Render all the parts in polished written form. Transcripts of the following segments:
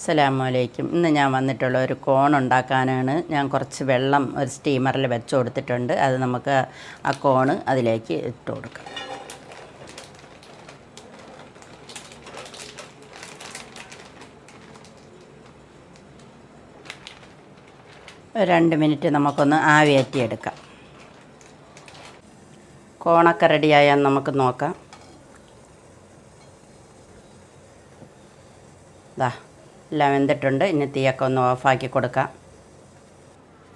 അസ്സലാമലൈക്കും. ഇന്ന് ഞാൻ വന്നിട്ടുള്ള ഒരു കോൺ ഉണ്ടാക്കാനാണ്. ഞാൻ കുറച്ച് വെള്ളം ഒരു സ്റ്റീമറിൽ വെച്ച് കൊടുത്തിട്ടുണ്ട്. അത് നമുക്ക് ആ കോണ് അതിലേക്ക് ഇട്ട് കൊടുക്കാം. ഒരു 2 മിനിറ്റ് നമുക്കൊന്ന് ആവിയേറ്റിയെടുക്കാം. കോണൊക്കെ റെഡിയായാൽ നമുക്ക് നോക്കാം. ദാ എല്ലാം വെന്തിട്ടുണ്ട്. ഇനി തീയൊക്കെ ഒന്ന് ഓഫാക്കി കൊടുക്കാം.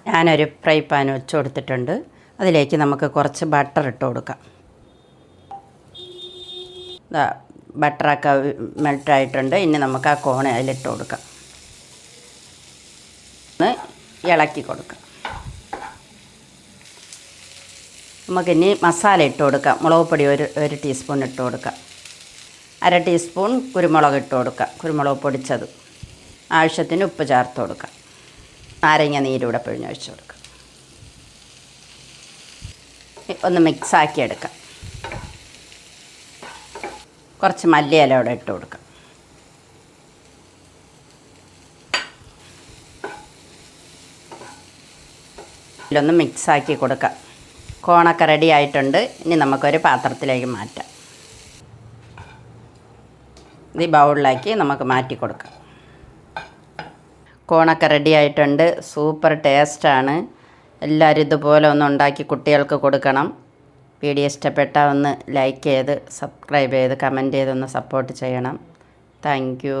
ഞാനൊരു ഫ്രൈ പാൻ വെച്ച് കൊടുത്തിട്ടുണ്ട്. അതിലേക്ക് നമുക്ക് കുറച്ച് ബട്ടർ ഇട്ട് കൊടുക്കാം. ബട്ടറൊക്കെ മെൽറ്റായിട്ടുണ്ട്. ഇനി നമുക്ക് ആ കോൺ അതിലിട്ട് കൊടുക്കാം. ഒന്ന് ഇളക്കി കൊടുക്കാം. നമുക്കിനി മസാല ഇട്ട് കൊടുക്കാം. മുളക് പൊടി ഒരു ടീസ്പൂൺ ഇട്ട് കൊടുക്കാം. 1/2 ടീസ്പൂൺ കുരുമുളക് ഇട്ട് കൊടുക്കാം. കുരുമുളക് പൊടിച്ചത്. ആവശ്യത്തിന് ഉപ്പ് ചേർത്ത് കൊടുക്കാം. നാരങ്ങ നീരൂടെ പിഴിഞ്ഞൊഴിച്ച് കൊടുക്കാം. ഒന്ന് മിക്സാക്കി എടുക്കാം. കുറച്ച് മല്ലിയില ഇവിടെ ഇട്ട് കൊടുക്കാം. ഇതിലൊന്ന് മിക്സാക്കി കൊടുക്കാം. കോണൊക്കെ റെഡി ആയിട്ടുണ്ട്. ഇനി നമുക്കൊരു പാത്രത്തിലേക്ക് മാറ്റാം. ഇത് ബൗളിലാക്കി നമുക്ക് മാറ്റി കൊടുക്കാം. കോണൊക്കെ റെഡി ആയിട്ടുണ്ട്. സൂപ്പർ ടേസ്റ്റാണ്. എല്ലാവരും ഇതുപോലെ ഒന്ന് ഉണ്ടാക്കി കുട്ടികൾക്ക് കൊടുക്കണം. വീഡിയോ ഇഷ്ടപ്പെട്ടാൽ ഒന്ന് ലൈക്ക് ചെയ്ത് സബ്സ്ക്രൈബ് ചെയ്ത് കമൻറ്റ് ചെയ്തൊന്ന് സപ്പോർട്ട് ചെയ്യണം. Thank you.